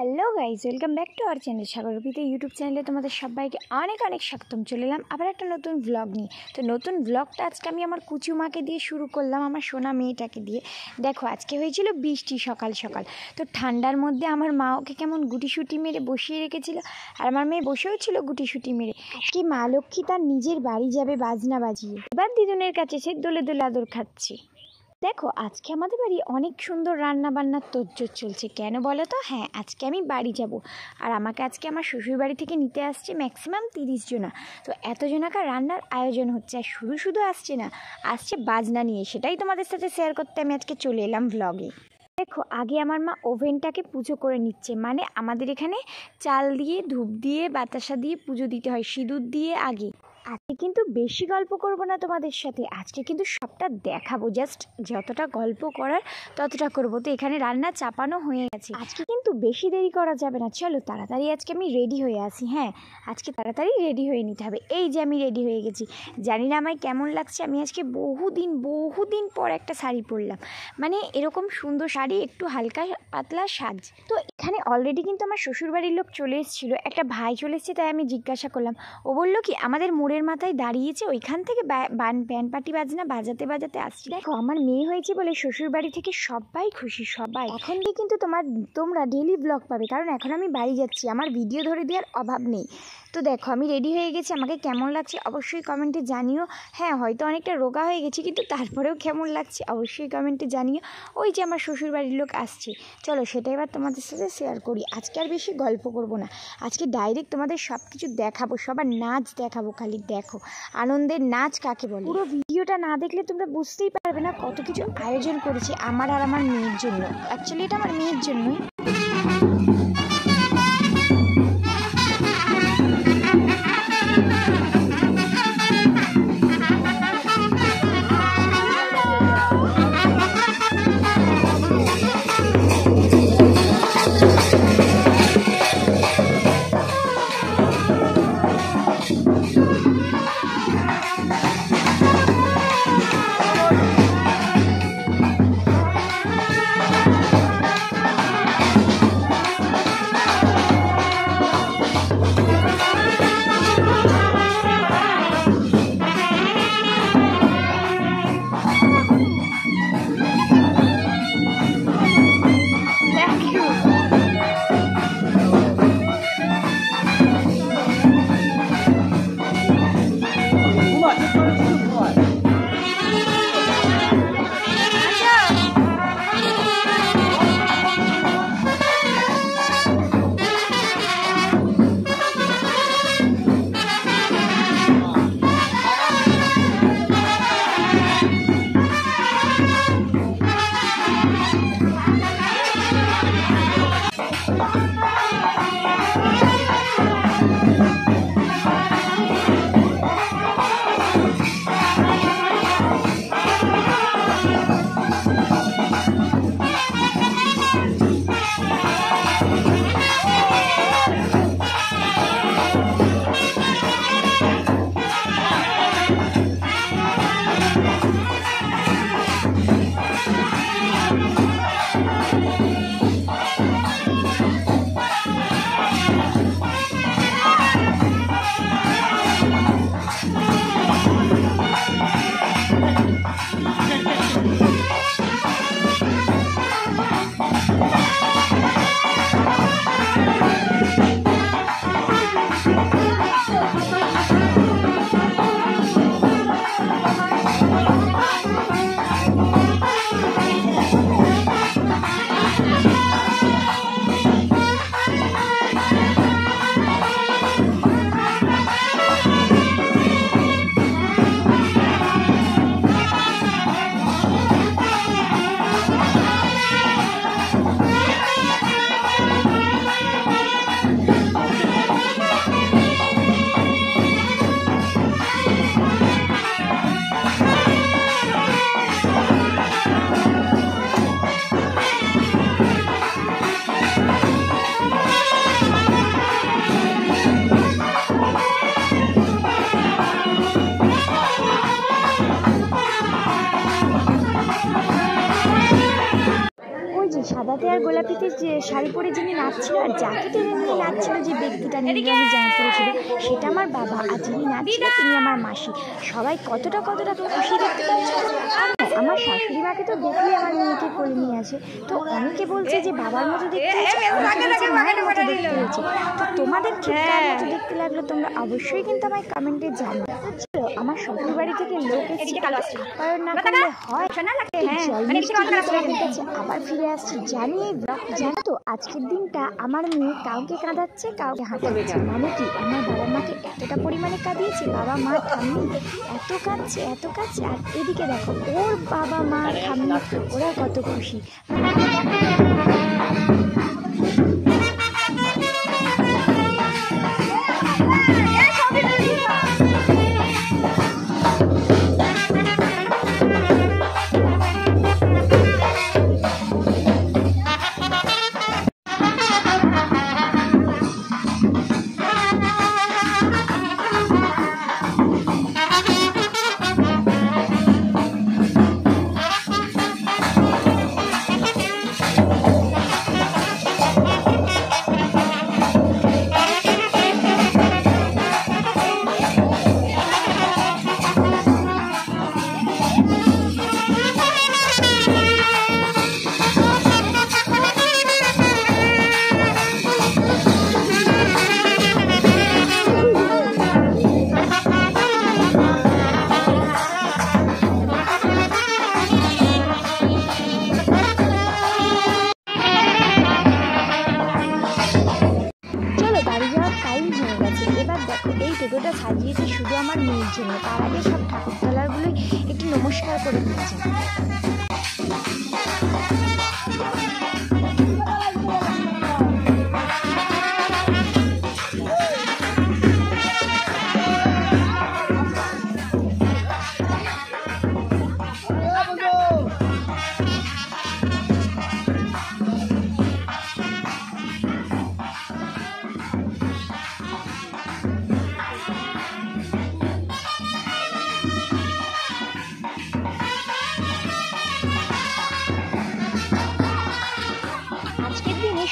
Hello guys, welcome back to our channel সাগরপিতে YouTube চ্যানেলে তোমাদের সবাইকে অনেক অনেক স্বাগতম। চলে এলাম আবার একটা নতুন ভ্লগ নিয়ে। তো নতুন ভ্লগটা আজকে আমি আমার কুচুমাকে দিয়ে শুরু করলাম, আমার সোনা মেয়েটাকে দিয়ে। দেখো, আজকে হয়েছিল বৃষ্টি সকাল সকাল, তো ঠান্ডার মধ্যে আমার মা ওকে কেমন গুটিসুটি মেরে বসিয়ে রেখেছিল, আর আমার মেয়ে বসেও ছিল গুটিসুটি মেরে। কি মা লক্ষ্মী তার নিজের বাড়ি যাবে বাজনা বাজিয়ে, এবার দিদুনের কাছে সে দোলে দোলে আদর খাচ্ছে। দেখো, আজকে আমাদের বাড়ি অনেক সুন্দর রান্না বান্নার তোড়জোড় চলছে। কেন বলো তো? হ্যাঁ, আজকে আমি বাড়ি যাব, আর আমাকে আজকে আমার শ্বশুর বাড়ি থেকে নিতে আসছে ম্যাক্সিমাম 30 জনা। তো এত জনাকার রান্নার আয়োজন হচ্ছে, আর শুধু শুধু আসছে না, আসছে বাজনা নিয়ে। সেটাই তোমাদের সাথে শেয়ার করতে আমি আজকে চলে এলাম ভ্লগে। দেখো, আগে আমার মা ওভেনটাকে পুজো করে নিচ্ছে, মানে আমাদের এখানে চাল দিয়ে, ধূপ দিয়ে, বাতাসা দিয়ে পুজো দিতে হয়, সিঁদুর দিয়ে আগে। আজকে কিন্তু বেশি গল্প করব না তোমাদের সাথে, আজকে কিন্তু সবটা দেখাবো। জাস্ট যতটা গল্প করার ততটা করব। তো এখানে রান্না চাপানো হয়ে গেছে, আজকে কিন্তু বেশি দেরি করা যাবে না। চলো তাড়াতাড়ি আজকে আমি রেডি হয়ে আসি। হ্যাঁ, আজকে তাড়াতাড়ি রেডি হয়ে নিতে হবে। এই যে আমি রেডি হয়ে গেছি, জানি না আমায় কেমন লাগছে। আমি আজকে বহুদিন পর একটা শাড়ি পরলাম, মানে এরকম সুন্দর শাড়ি, একটু হালকা পাতলা সাজ। তো এখানে অলরেডি কিন্তু আমার শ্বশুরবাড়ির লোক চলে এসেছিলো, একটা ভাই চলে এসেছে। তাই আমি জিজ্ঞাসা করলাম, ও বললো কি আমাদের মোড়ের মাথায় দাঁড়িয়েছে, ওইখান থেকে ব্যান্ড পার্টি বাজনা বাজাতে বাজাতে আসছি। দেখো, আমার মেয়ে হয়েছে বলে শ্বশুর বাড়ি থেকে সবাই খুশি, সবাই। এখন দিয়ে কিন্তু তোমরা ডেইলি ব্লগ পাবে, কারণ এখন আমি বাড়ি যাচ্ছি, আমার ভিডিও ধরে দেওয়ার অভাব নেই। তো দেখো, আমি রেডি হয়ে গেছি। আমাকে কেমন লাগছে অবশ্যই কমেন্টে জানিও। হ্যাঁ, হয়তো অনেকটা রোগা হয়ে গেছি, কিন্তু তারপরেও কেমন লাগছে অবশ্যই কমেন্টে জানিও। ওই যে আমার শ্বশুর বাড়ির লোক আসছে, চলো সেটা এবার তোমাদের সাথে শেয়ার করি। আজকে আর বেশি গল্প করব না, আজকে ডাইরেক্ট তোমাদের সব কিছু দেখাবো, সবার নাচ দেখাবো। খালি দেখো, আনন্দের নাচ কাকে বলে। পুরো ভিডিওটা না দেখলে তোমরা বুঝতেই পারবে না কত কিছু আয়োজন করেছি আমার আর আমার মেয়ের জন্য। অ্যাকচুয়ালি এটা আমার মেয়ের জন্যই। সাদাতে আর গোলাপিতে যে শাড়ি পরে যিনি নাচছিল আর যাকে টেনে নিয়ে নাচছিল, যে ব্যক্তিটা নীল রঙের জামা পরেছিল, সেটা আমার বাবা। আর যিনি নাচছিল তিনি আমার মাসি। সবাই কতটা খুশি দেখতে পাচ্ছ। আর আমার শাশুড়ি মাকে তো দেখলে আমার মেয়েকে কোলে নিয়ে আসে। তো অনেকে বলছে যে বাবার মতো দেখতে হয়েছে, অনেকে বলছে মায়ের মতো দেখতে হয়েছে। তো তোমাদের ঠিক কার মতো দেখতে লাগলো তোমরা অবশ্যই কিন্তু আমায় কমেন্টে জানো। চলো, আমার শ্বশুর বাড়ি থেকে লোক এসেছে, আপ্যায়ন না করলে হয়? আবার ফিরে আসছি। জানি এই ব্লগ, জানো তো আজকের দিনটা আমার মেয়ে কাউকে কাঁদাচ্ছে, কাউকে হাঁটাচ্ছে। মানে কি, আমার বাবা মাকে এতটা পরিমাণে কাঁদিয়েছে, বাবা মা ঠাম্মি এত কাঁদছে। আর এদিকে দেখো ওর বাবা মা ঠাম্মি ওরা কত খুশি। এই টোটোটা সাজিয়েছে শুধু আমার মেয়ের জন্য। তার আগে সব ঠাকুরতলাগুলোই একটু নমস্কার করে দিয়েছে।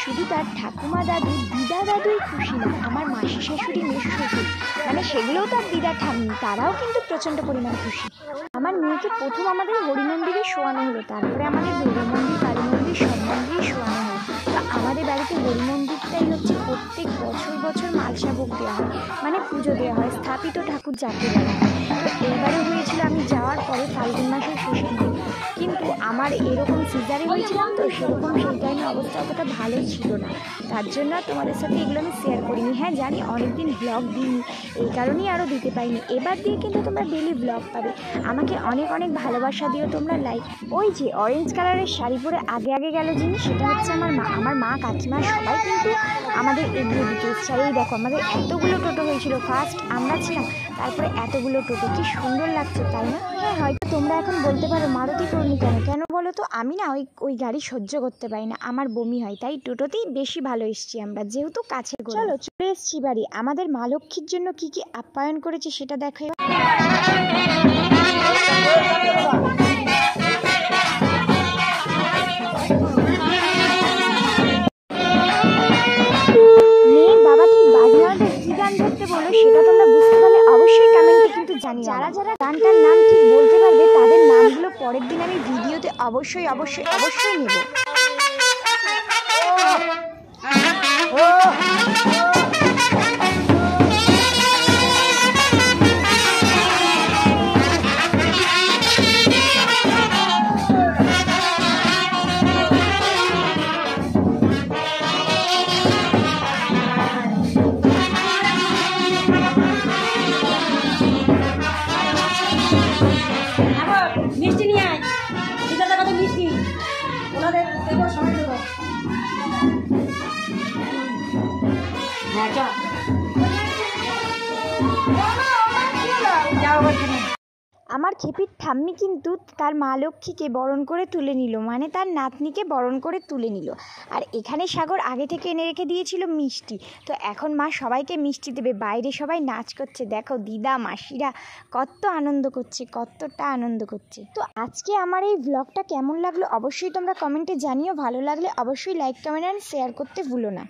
শুধু তার ঠাকুমা দাদু দিদা দাদুই খুশি না, আমার মাসি শাশুড়ি মেসো শ্বশুর মানে সেগুলোও তার দিদা ঠাম্মি, তারাও কিন্তু প্রচণ্ড পরিমাণে খুশি। আমার মেয়েকে প্রথম আমাদের হরি মন্দিরে শোয়ানো হলো, তারপরে আমাদের দুর্গা মন্দির, কালী মন্দির সব মন্দিরে শোয়ানো হলো। তো আমাদের বাড়িতে হরি মন্দিরটাই হচ্ছে প্রত্যেক বছর মালসা ভোগ দেওয়া হয়, মানে পুজো দেওয়া হয়, স্থাপিত ঠাকুর যাকে বলা হয়। তো এইবারে হয়েছিল আমি যাওয়ার পরে ফাল্গুন মাসের শেষের দিন, কিন্তু আমার এরকম সিজারে হয়েছিলাম, তো সেরকম সেই টাইমে অবস্থা অতটা ভালো ছিল না, তার জন্য তোমাদের সাথে এগুলো আমি শেয়ার করিনি। হ্যাঁ জানি অনেকদিন ব্লগ দিইনি, এই কারণেই আরও দিতে পারিনি। এবার দিয়ে কিন্তু তোমরা ডেলি ব্লগ পাবে। আমাকে অনেক ভালোবাসা দিও তোমরা, লাইক। ওই যে অরেঞ্জ কালারের শাড়ি পরে আগে গেল জিনিস, সেটা হচ্ছে আমার মা কাকিমা সবাই কিন্তু আমাদের এগিয়ে দিতে এসছে। আর এই দেখো আমাদের এতগুলো টোটো হয়েছিল, ফার্স্ট আমরা ছিলাম, তারপরে এতগুলো টোটো, কি সুন্দর লাগছে তাই না? হ্যাঁ, হয়তো তোমরা এখন বলতে পারো মারুতি করনি কেন বলো তো? আমি না ওই গাড়ি সহ্য করতে পারি না, আমার বমি হয়, তাই টোটোতেই বেশি ভালো এসছি আমরা, যেহেতু কাছে। চলো চলে এসছি বাড়ি। আমাদের মা লক্ষ্মীর জন্য কি আপ্যায়ন করেছে সেটা দেখো। মেয়ের বাবা ঠিক বাজনাতে কি গান ধরতে বললো সেটা তোমরা বুঝতে পারলে অবশ্যই কমেন্টে কিন্তু জানি। যারা গানটার নাম ঠিক বলতে পারবে তাদের নামগুলো পরের দিন আমি ভিডিওতে অবশ্যই নেব। মিষ্টি নিয়ে আয়, দিদাটা কত মিষ্টি ওনাদের দেবো সবাই দেবো। হ্যাঁ যাও আমার খেপির ঠাম্মি কিন্তু তার মা লক্ষ্মীকে বরণ করে তুলে নিল, মানে তার নাতনিকে বরণ করে তুলে নিল। আর এখানে সাগর আগে থেকে এনে রেখে দিয়েছিল মিষ্টি। তো এখন মা সবাইকে মিষ্টি দেবে। বাইরে সবাই নাচ করছে, দেখো দিদা মাসিরা কত আনন্দ করছে, কতটা আনন্দ করছে। তো আজকে আমার এই ব্লগটা কেমন লাগলো অবশ্যই তোমরা কমেন্টে জানিও। ভালো লাগলে অবশ্যই লাইক, কমেন্ট অ্যান্ড শেয়ার করতে ভুলো না।